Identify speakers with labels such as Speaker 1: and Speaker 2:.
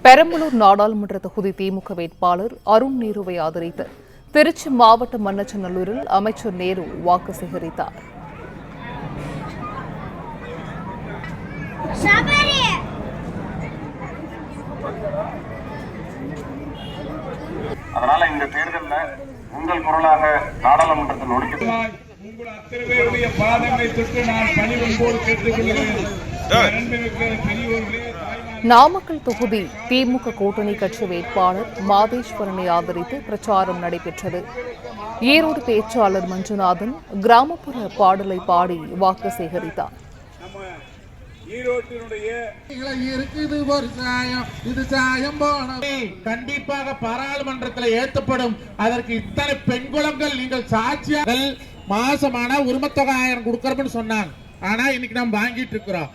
Speaker 1: பெரம்பலூர் நாடாளுமன்ற தொகுதி திமுக வேட்பாளர் அருண் நேருவை ஆதரித்து திருச்சி மாவட்டம் மண்ணச்சநல்லூரில் அமைச்சர் நேரு வாக்கு சேகரித்தார்.
Speaker 2: அதனால இந்த தேர்தலில் உங்கள் குரலாக நாடாளுமன்றத்தில் ஒழிக்கிறார்.
Speaker 3: உங்கள் அத்தனை பேருடைய பாதங்களை தொட்டு நான் பணிவன்போடு கேட்டுக்கொள்கிறேன்.
Speaker 1: நாமக்கல் தொகுதி திமுக கூட்டணி கட்சி வேட்பாளர் மாதேஸ்வரனை ஆதரித்து பிரச்சாரம் நடைபெற்றது. ஈரோடு பேச்சாளர் மஞ்சுநாதன் கிராமப்புற பாடலை பாடி வாக்கு சேகரித்தார்.
Speaker 4: கண்டிப்பாக பாராளுமன்றத்தில் ஏற்றப்படும். அதற்கு இத்தனை பெண் குளங்கள் நீங்கள் சாட்சியாக மாசமான உரிமத்தொகை 1000 கொடுக்கறோம்னு சொன்னாங்க. ஆனா இன்னைக்கு நம்ம வாங்கிட்டு இருக்கிறோம்.